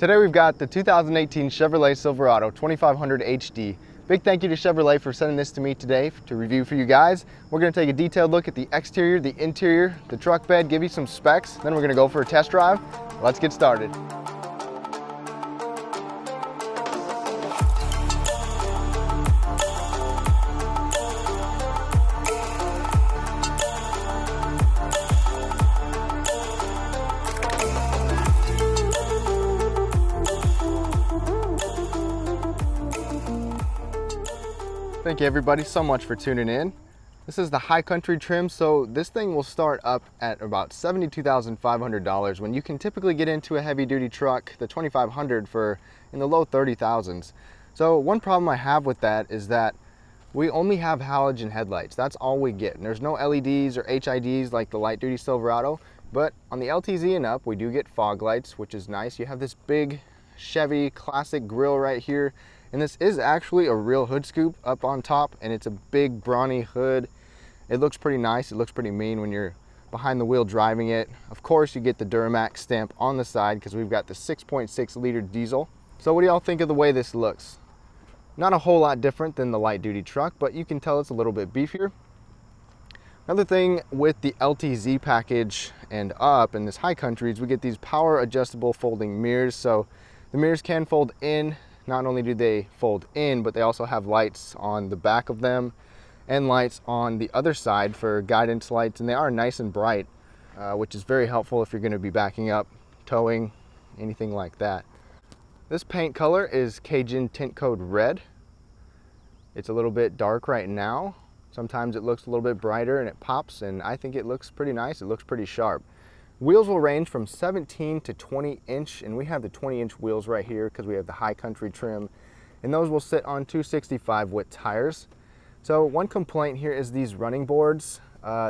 Today we've got the 2018 Chevrolet Silverado 2500HD. Big thank you to Chevrolet for sending this to me today to review for you guys. We're going to take a detailed look at the exterior, the interior, the truck bed, give you some specs, then we're going to go for a test drive. Let's get started. Thank you everybody so much for tuning in. This is the High Country trim, so this thing will start up at about $72,500 when you can typically get into a heavy duty truck, the 2500, for in the low 30,000s. So one problem I have with that is that we only have halogen headlights. That's all we get. And there's no LEDs or HIDs like the light duty Silverado, but on the LTZ and up we do get fog lights, which is nice. You have this big Chevy classic grille right here. And this is actually a real hood scoop up on top, and it's a big brawny hood. It looks pretty nice. It looks pretty mean when you're behind the wheel driving it. Of course, you get the Duramax stamp on the side because we've got the 6.6 liter diesel. So what do y'all think of the way this looks? Not a whole lot different than the light duty truck, but you can tell it's a little bit beefier. Another thing with the LTZ package and up in this High Country is we get these power adjustable folding mirrors. So the mirrors can fold in. Not only do they fold in, but they also have lights on the back of them and lights on the other side for guidance lights, and they are nice and bright, which is very helpful if you're going to be backing up, towing, anything like that. This paint color is Cajun Tint Code Red. It's a little bit dark right now. Sometimes it looks a little bit brighter and it pops, and I think it looks pretty nice. It looks pretty sharp. Wheels will range from 17 to 20 inch, and we have the 20-inch wheels right here because we have the High Country trim, and those will sit on 265 width tires. So one complaint here is these running boards.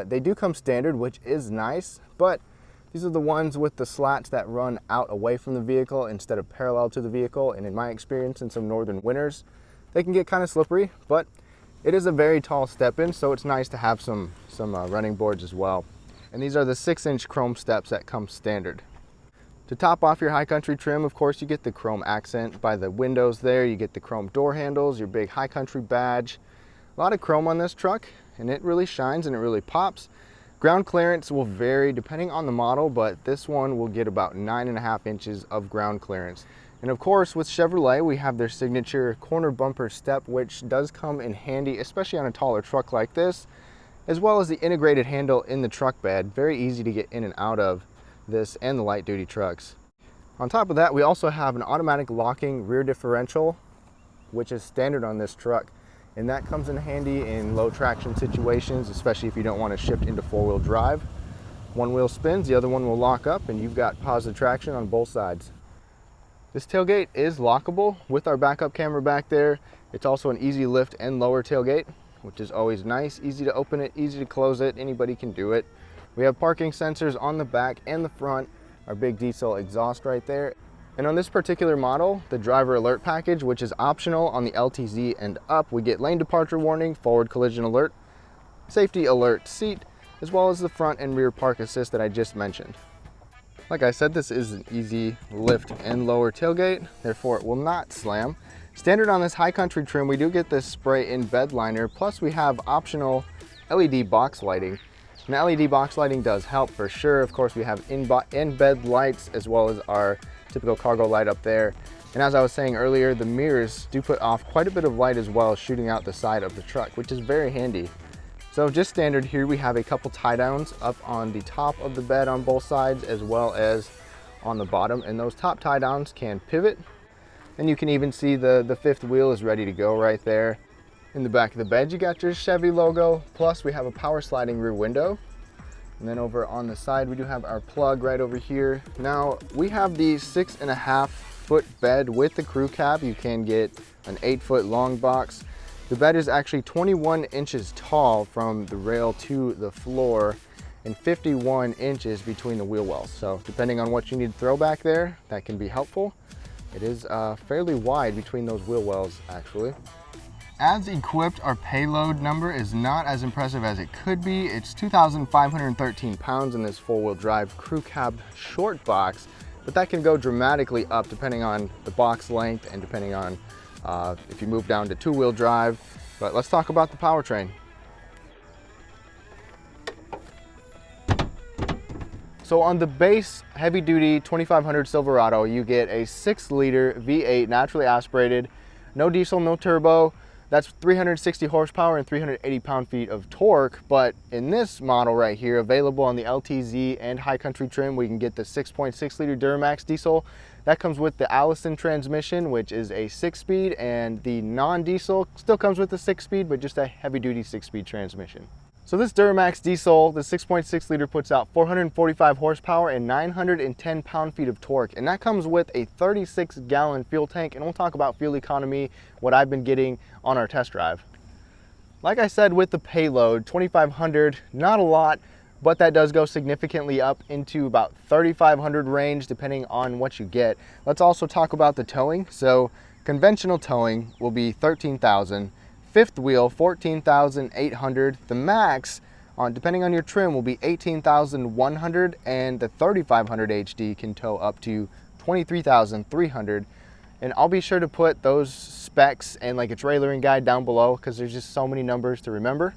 They do come standard, which is nice, but these are the ones with the slats that run out away from the vehicle instead of parallel to the vehicle, and in my experience in some northern winters, they can get kind of slippery, but it is a very tall step-in, so it's nice to have some running boards as well. And these are the 6-inch chrome steps that come standard. To top off your High Country trim, of course, you get the chrome accent by the windows there. You get the chrome door handles, your big High Country badge. A lot of chrome on this truck, and it really shines and it really pops. Ground clearance will vary depending on the model, but this one will get about 9.5 inches of ground clearance. And of course, with Chevrolet, we have their signature corner bumper step, which does come in handy, especially on a taller truck like this, as well as the integrated handle in the truck bed. Very easy to get in and out of this and the light duty trucks. On top of that, we also have an automatic locking rear differential, which is standard on this truck. And that comes in handy in low traction situations, especially if you don't want to shift into four-wheel drive. One wheel spins, the other one will lock up, and you've got positive traction on both sides. This tailgate is lockable with our backup camera back there. It's also an easy lift and lower tailgate, which is always nice. Easy to open it, easy to close it. Anybody can do it. We have parking sensors on the back and the front, our big diesel exhaust right there. And on this particular model, the driver alert package, which is optional on the LTZ and up, we get lane departure warning, forward collision alert, safety alert seat, as well as the front and rear park assist that I just mentioned. Like I said, this is an easy lift and lower tailgate, therefore it will not slam. Standard on this High Country trim, we do get this spray-in bed liner, plus we have optional LED box lighting. And the LED box lighting does help for sure. Of course, we have in-bed lights as well as our typical cargo light up there. And as I was saying earlier, the mirrors do put off quite a bit of light as well, shooting out the side of the truck, which is very handy. So just standard here, we have a couple tie downs up on the top of the bed on both sides as well as on the bottom. And those top tie downs can pivot. And you can even see the fifth wheel is ready to go right there. In the back of the bed, you got your Chevy logo, plus we have a power sliding rear window. And then over on the side, we do have our plug right over here. Now, we have the 6.5-foot bed with the crew cab. You can get an 8-foot long box. The bed is actually 21 inches tall from the rail to the floor and 51 inches between the wheel wells. So depending on what you need to throw back there, that can be helpful. It is fairly wide between those wheel wells, actually. As equipped, our payload number is not as impressive as it could be. It's 2,513 pounds in this four-wheel drive crew cab short box. but that can go dramatically up depending on the box length and depending on if you move down to two-wheel drive. But let's talk about the powertrain. So on the base heavy-duty 2500 Silverado, you get a 6-liter V8 naturally aspirated, no diesel, no turbo. That's 360 horsepower and 380 pound-feet of torque. But in this model right here, available on the LTZ and High Country trim, we can get the 6.6-liter Duramax diesel. That comes with the Allison transmission, which is a 6-speed, and the non-diesel still comes with the 6-speed, but just a heavy-duty 6-speed transmission. So this Duramax diesel, the 6.6-liter, puts out 445 horsepower and 910 pound-feet of torque. And that comes with a 36-gallon fuel tank. And we'll talk about fuel economy, what I've been getting on our test drive. Like I said, with the payload, 2500, not a lot, but that does go significantly up into about 3500 range, depending on what you get. Let's also talk about the towing. So conventional towing will be 13,000. Fifth wheel, 14,800. The max, depending on your trim, will be 18,100, and the 3500 HD can tow up to 23,300. And I'll be sure to put those specs and like a trailering guide down below because there's just so many numbers to remember.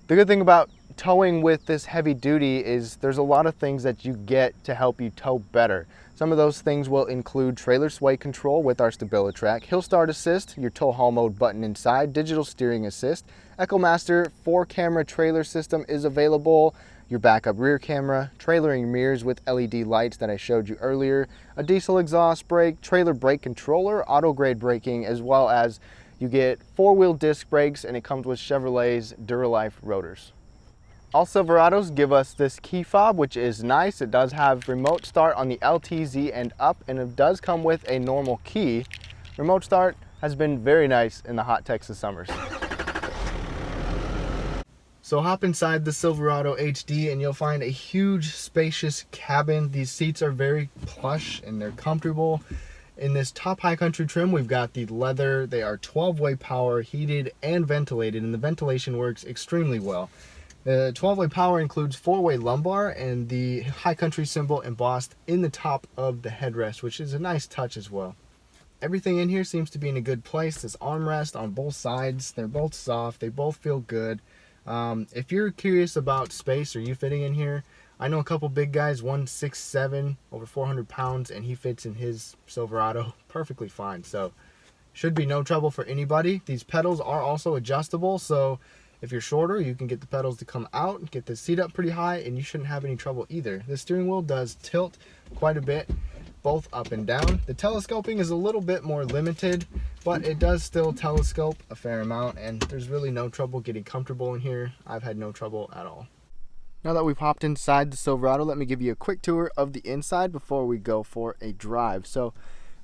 The good thing about towing with this heavy duty is there's a lot of things that you get to help you tow better. Some of those things will include trailer sway control with our StabiliTrak, hill start assist, your tow haul mode button inside, digital steering assist, EchoMaster 4-camera trailer system is available, your backup rear camera, trailering mirrors with LED lights that I showed you earlier, a diesel exhaust brake, trailer brake controller, auto grade braking, as well as you get 4-wheel disc brakes, and it comes with Chevrolet's Duralife rotors. All Silverados give us this key fob, which is nice. It does have remote start on the LTZ and up, and it does come with a normal key. Remote start has been very nice in the hot Texas summers. So hop inside the Silverado HD and you'll find a huge spacious cabin. These seats are very plush and they're comfortable. In this top High Country trim, we've got the leather. They are 12-way power, heated and ventilated, and the ventilation works extremely well. The 12-way power includes 4-way lumbar and the High Country symbol embossed in the top of the headrest, which is a nice touch as well. Everything in here seems to be in a good place. This armrest on both sides, they're both soft, they both feel good. If you're curious about space, are you fitting in here? I know a couple big guys, one 6'7", over 400 pounds, and he fits in his Silverado perfectly fine. So should be no trouble for anybody. These pedals are also adjustable, so if you're shorter, you can get the pedals to come out and get the seat up pretty high, and you shouldn't have any trouble either. The steering wheel does tilt quite a bit, both up and down. The telescoping is a little bit more limited, but it does still telescope a fair amount, and there's really no trouble getting comfortable in here. I've had no trouble at all. Now that we've hopped inside the Silverado, let me give you a quick tour of the inside before we go for a drive. So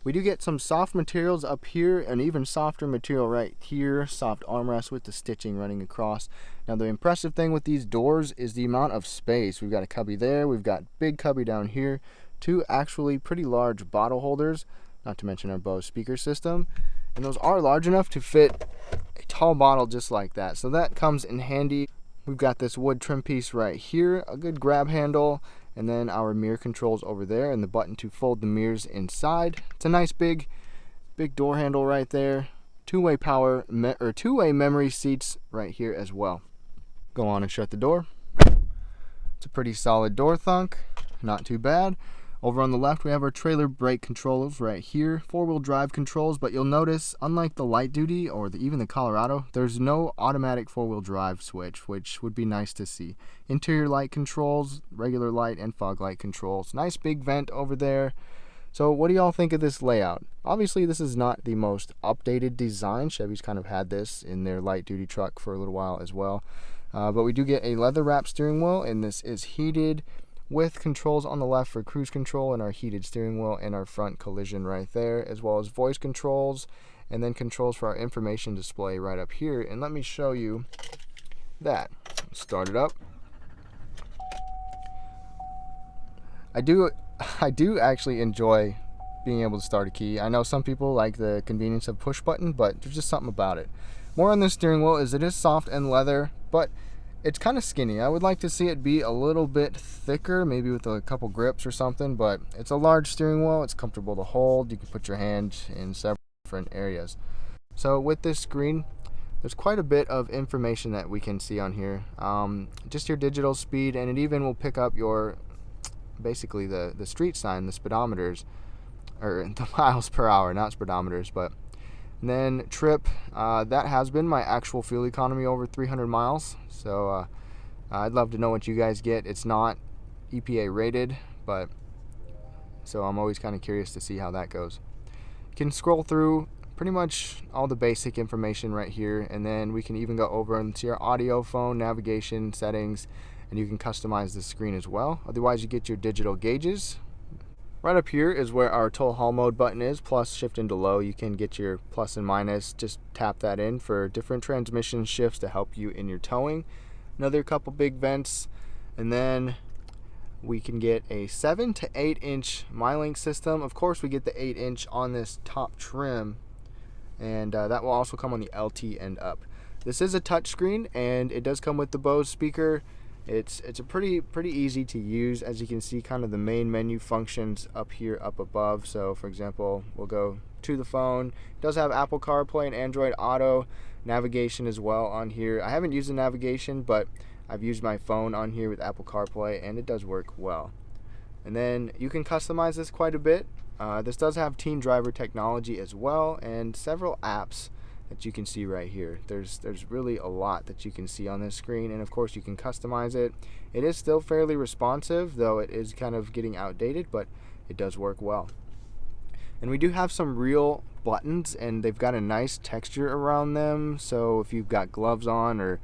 we do get some soft materials up here, and even softer material right here, soft armrest with the stitching running across. Now the impressive thing with these doors is the amount of space. We've got a cubby there, we've got big cubby down here, two actually pretty large bottle holders, not to mention our Bose speaker system, and those are large enough to fit a tall bottle just like that, so that comes in handy. We've got this wood trim piece right here, a good grab handle, and then our mirror controls over there, and the button to fold the mirrors inside. It's a nice big door handle right there. Two-way power or two-way memory seats right here as well. Go on and shut the door. It's a pretty solid door thunk, not too bad. Over on the left, we have our trailer brake controls right here, 4-wheel drive controls, but you'll notice, unlike the light duty or even the Colorado, there's no automatic 4-wheel drive switch, which would be nice to see. Interior light controls, regular light and fog light controls. Nice big vent over there. So what do y'all think of this layout? Obviously, this is not the most updated design. Chevy's kind of had this in their light duty truck for a little while as well. But we do get a leather wrap steering wheel, and this is heated, with controls on the left for cruise control and our heated steering wheel and our front collision right there, as well as voice controls, and then controls for our information display right up here. And let me show you that. Start it up. I do actually enjoy being able to start a key. I know some people like the convenience of push button, but there's just something about it. More on the steering wheel is it is soft and leather, but It's kind of skinny. I would like to see it be a little bit thicker, maybe with a couple grips or something, but it's a large steering wheel. It's comfortable to hold. You can put your hand in several different areas. So with this screen, there's quite a bit of information that we can see on here. Just your digital speed, and it even will pick up your, basically the street sign, the speedometers, or the miles per hour, not speedometers, but. And then trip, that has been my actual fuel economy over 300 miles. So I'd love to know what you guys get. It's not EPA rated, but so I'm always kind of curious to see how that goes. You can scroll through pretty much all the basic information right here, and then we can even go over into your audio, phone, navigation, settings, and you can customize the screen as well. Otherwise, you get your digital gauges. Right up here is where our tow haul mode button is, plus shift into low. You can get your plus and minus, just tap that in for different transmission shifts to help you in your towing. Another couple big vents, and then we can get a 7 to 8 inch MyLink system. Of course, we get the 8 inch on this top trim, and that will also come on the LT and up. This is a touchscreen, and it does come with the Bose speaker. It's a pretty easy to use. As you can see, kind of the main menu functions up here, up above. So for example, we'll go to the phone. It does have Apple CarPlay and Android Auto, navigation as well on here. I haven't used the navigation, but I've used my phone on here with Apple CarPlay, and it does work well. And then you can customize this quite a bit. This does have teen driver technology as well, and several apps that you can see right here. There's really a lot that you can see on this screen, and of course you can customize it. It is still fairly responsive, though it is kind of getting outdated, but it does work well. And we do have some real buttons, and they've got a nice texture around them, so if you've got gloves on, or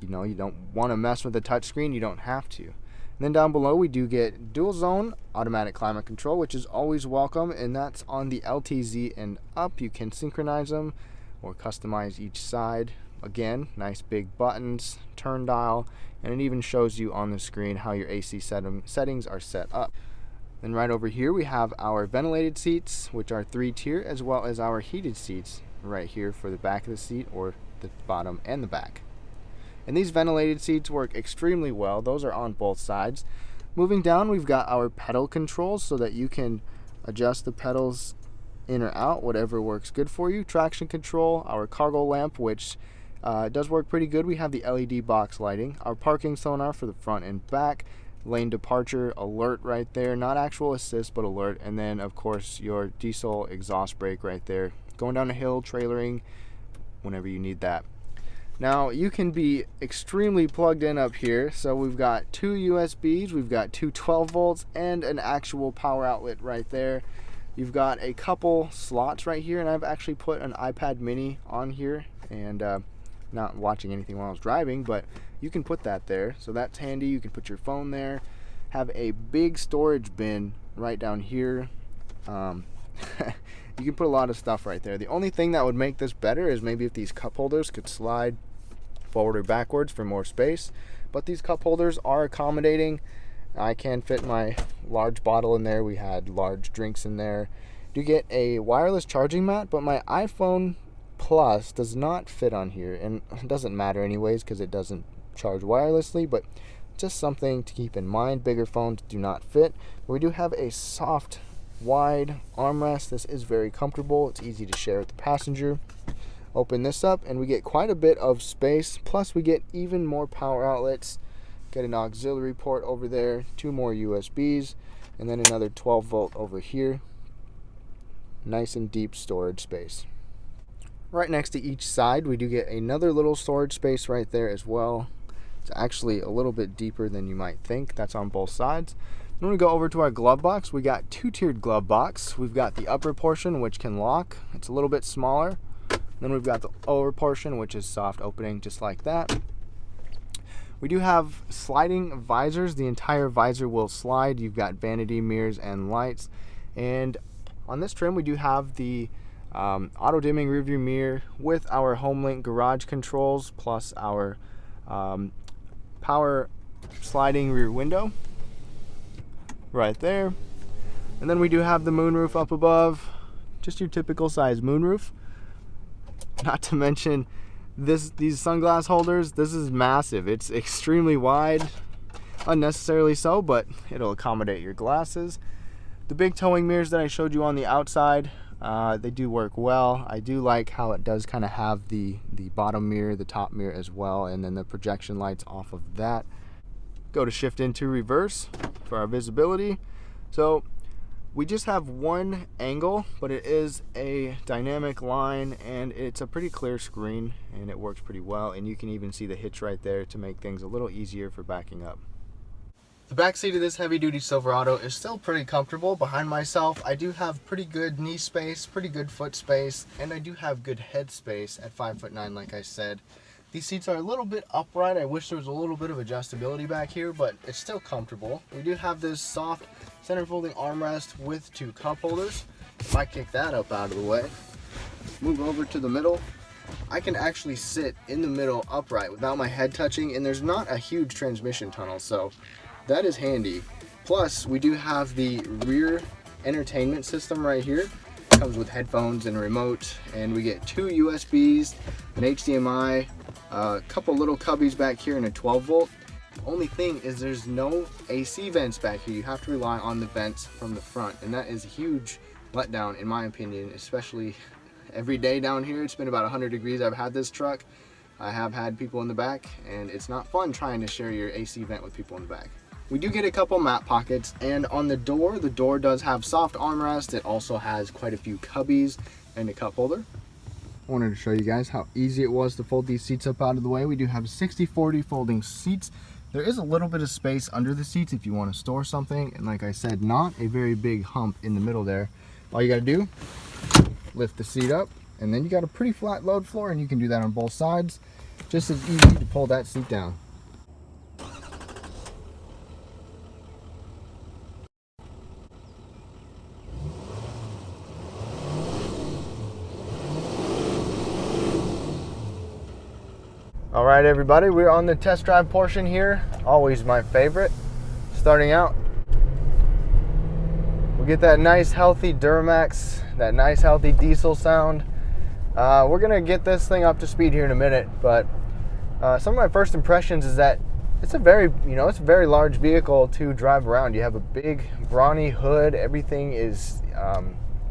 you don't want to mess with the touchscreen, you don't have to. And then down below we do get dual zone automatic climate control, which is always welcome, and that's on the LTZ and up. You can synchronize them or customize each side. Again, nice big buttons, turn dial, and it even shows you on the screen how your AC settings are set up. Then right over here we have our ventilated seats, which are 3-tier, as well as our heated seats right here for the back of the seat, or the bottom and the back. And these ventilated seats work extremely well. Those are on both sides. Moving down, we've got our pedal controls so that you can adjust the pedals in or out, whatever works good for you. Traction control, our cargo lamp, which does work pretty good. We have the LED box lighting. Our parking sonar for the front and back. Lane departure alert right there. Not actual assist, but alert. And then, of course, your diesel exhaust brake right there. Going down a hill, trailering, whenever you need that. Now you can be extremely plugged in up here. So we've got 2 USBs, we've got 2 12 volts, and an actual power outlet right there. You've got a couple slots right here, and I've actually put an iPad mini on here, and not watching anything while I was driving, but you can put that there, so that's handy. You can put your phone there. Have a big storage bin right down here. You can put a lot of stuff right there. The only thing that would make this better is maybe if these cup holders could slide forward or backwards for more space, but these cup holders are accommodating. I can fit my large bottle in there. We had large drinks in there. You get a wireless charging mat, but my iPhone Plus does not fit on here, and it doesn't matter anyways because it doesn't charge wirelessly, but just something to keep in mind. Bigger phones do not fit. But we do have a soft, wide armrest. This is very comfortable. It's easy to share with the passenger. Open this up and we get quite a bit of space, plus we get even more power outlets. Get an auxiliary port over there, 2 more USBs, and then another 12 volt over here. Nice and deep storage space. Right next to each side we do get another little storage space right there as well. It's actually a little bit deeper than you might think. That's on both sides. When we go over to our glove box, we got 2-tiered glove box. We've got the upper portion, which can lock. It's a little bit smaller. Then we've got the lower portion, which is soft opening, just like that. We do have sliding visors. The entire visor will slide. You've got vanity mirrors and lights. And on this trim, we do have the auto dimming rearview mirror with our HomeLink garage controls, plus our power sliding rear window right there. And then we do have the moonroof up above, just your typical size moonroof. Not to mention These sunglass holders, this is massive. It's extremely wide, unnecessarily so, but it'll accommodate your glasses. The big towing mirrors that I showed you on the outside, they do work well. I do like how it does kind of have the bottom mirror, the top mirror as well, and then the projection lights off of that. Go to shift into reverse for our visibility. So we just have one angle, but it is a dynamic line, and it's a pretty clear screen, and it works pretty well. And you can even see the hitch right there to make things a little easier for backing up. The back seat of this heavy-duty Silverado is still pretty comfortable. Behind myself, I do have pretty good knee space, pretty good foot space, and I do have good head space at 5'9", like I said. These seats are a little bit upright. I wish there was a little bit of adjustability back here, but it's still comfortable. We do have this soft center folding armrest with 2 cup holders. If I kick that up out of the way, move over to the middle, I can actually sit in the middle upright without my head touching, and there's not a huge transmission tunnel, so that is handy. Plus, we do have the rear entertainment system right here. It comes with headphones and a remote, and we get 2 USBs, an HDMI, a couple little cubbies back here, and a 12 volt. Only thing is there's no AC vents back here. You have to rely on the vents from the front, and that is a huge letdown in my opinion, especially every day down here. It's been about 100 degrees. I've had this truck. I have had people in the back, and it's not fun trying to share your AC vent with people in the back. We do get a couple map pockets, and on the door does have soft armrest. It also has quite a few cubbies and a cup holder. I wanted to show you guys how easy it was to fold these seats up out of the way. We do have 60/40 folding seats. There is a little bit of space under the seats if you want to store something, and like I said, not a very big hump in the middle there. All you got to do, lift the seat up, and then you got a pretty flat load floor, and you can do that on both sides. Just as easy to pull that seat down. All right, everybody, we're on the test drive portion here. Always my favorite. Starting out, we get that nice healthy Duramax, that nice healthy diesel sound. We're gonna get this thing up to speed here in a minute, but some of my first impressions is that it's a very, it's a very large vehicle to drive around. You have a big brawny hood. Everything is,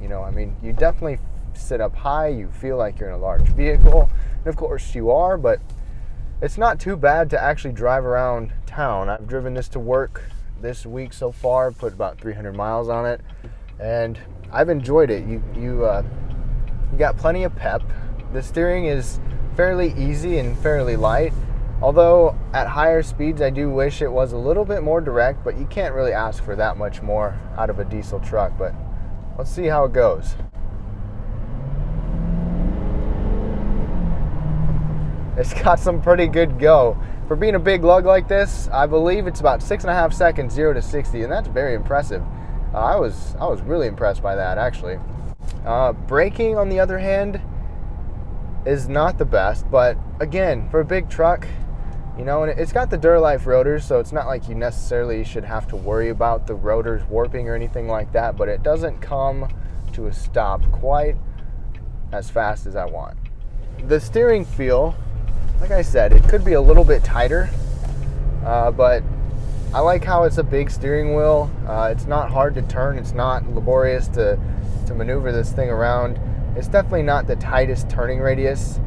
you definitely sit up high. You feel like you're in a large vehicle, and of course you are, but it's not too bad to actually drive around town. I've driven this to work this week so far, put about 300 miles on it, and I've enjoyed it. You got plenty of pep. The steering is fairly easy and fairly light, although at higher speeds I do wish it was a little bit more direct, but you can't really ask for that much more out of a diesel truck. But let's see how it goes. It's got some pretty good go. For being a big lug like this, I believe it's about 6.5 seconds, 0 to 60, and that's very impressive. I was really impressed by that, actually. Braking, on the other hand, is not the best, but again, for a big truck, and it's got the Duralife rotors, so it's not like you necessarily should have to worry about the rotors warping or anything like that, but it doesn't come to a stop quite as fast as I want. The steering feel, like I said, it could be a little bit tighter, but I like how it's a big steering wheel. It's not hard to turn. It's not laborious to maneuver this thing around. It's definitely not the tightest turning radius.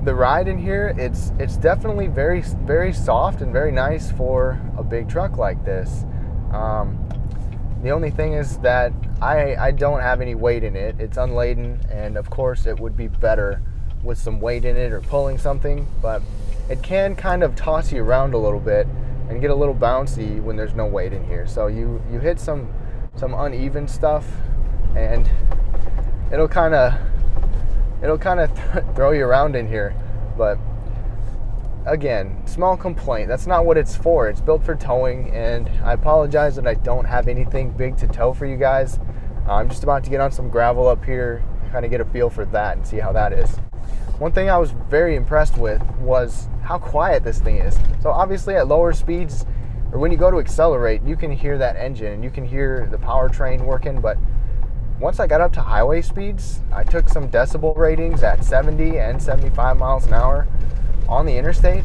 The ride in here, it's definitely very, very soft and very nice for a big truck like this. The only thing is that I don't have any weight in it. It's unladen, and of course it would be better with some weight in it or pulling something, but it can kind of toss you around a little bit and get a little bouncy when there's no weight in here. So you hit some uneven stuff, and it'll kind of throw you around in here. But again, small complaint. That's not what it's for. It's built for towing, and I apologize that I don't have anything big to tow for you guys. I'm just about to get on some gravel up here, kind of get a feel for that and see how that is. One thing I was very impressed with was how quiet this thing is. So obviously at lower speeds, or when you go to accelerate, you can hear that engine and you can hear the powertrain working, but once I got up to highway speeds, I took some decibel ratings at 70 and 75 miles an hour on the interstate,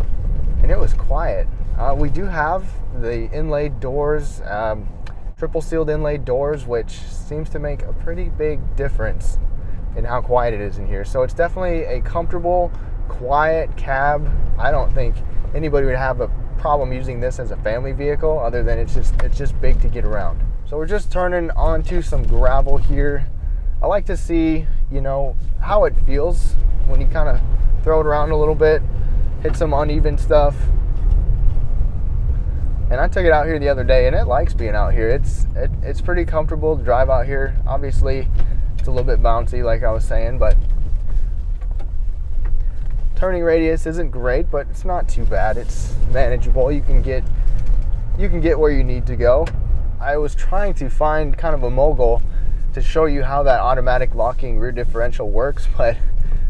and it was quiet. We do have the inlaid doors, triple sealed inlaid doors, which seems to make a pretty big difference in how quiet it is in here. So it's definitely a comfortable, quiet cab. I don't think anybody would have a problem using this as a family vehicle, other than it's just big to get around. So we're just turning onto some gravel here. I like to see, you know, how it feels when you kind of throw it around a little bit, hit some uneven stuff. And I took it out here the other day, and it likes being out here. It's pretty comfortable to drive out here. Obviously, it's a little bit bouncy, like I was saying, but turning radius isn't great, but it's not too bad. It's manageable. You can get where you need to go. I was trying to find kind of a mogul to show you how that automatic locking rear differential works, but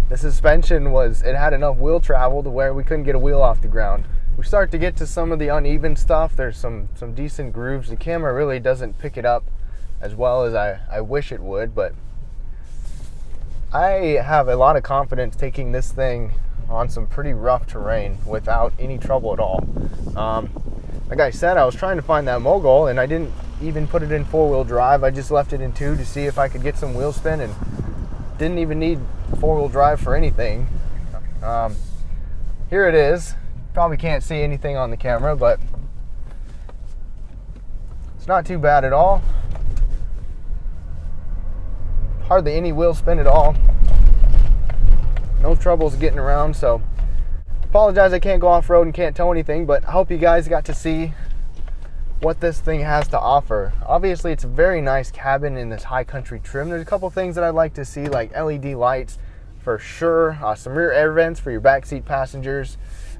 the suspension it had enough wheel travel to where we couldn't get a wheel off the ground. We start to get to some of the uneven stuff. There's some decent grooves. The camera really doesn't pick it up as well as I wish it would, but I have a lot of confidence taking this thing on some pretty rough terrain without any trouble at all. Like I said, I was trying to find that mogul, and I didn't even put it in 4-wheel drive. I just left it in 2 to see if I could get some wheel spin, and didn't even need 4-wheel drive for anything. Here it is. Probably can't see anything on the camera, but it's not too bad at all. Hardly any wheel spin at all. No troubles getting around, so apologize I can't go off-road and can't tow anything, but I hope you guys got to see what this thing has to offer. Obviously, it's a very nice cabin in this high country trim. There's a couple things that I'd like to see, like LED lights for sure, some rear air vents for your backseat passengers.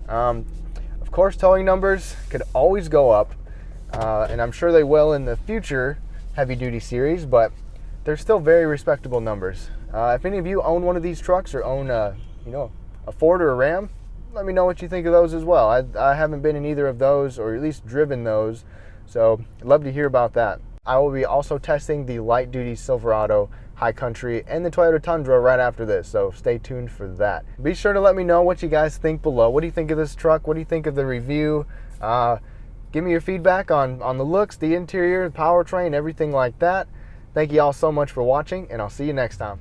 Of course, towing numbers could always go up, and I'm sure they will in the future heavy duty series, but they're still very respectable numbers. If any of you own one of these trucks or own a Ford or a Ram, let me know what you think of those as well. I haven't been in either of those, or at least driven those, so I'd love to hear about that. I will be also testing the light duty Silverado, High Country, and the Toyota Tundra right after this, so stay tuned for that. Be sure to let me know what you guys think below. What do you think of this truck? What do you think of the review? Give me your feedback on the looks, the interior, the powertrain, everything like that. Thank you all so much for watching, and I'll see you next time.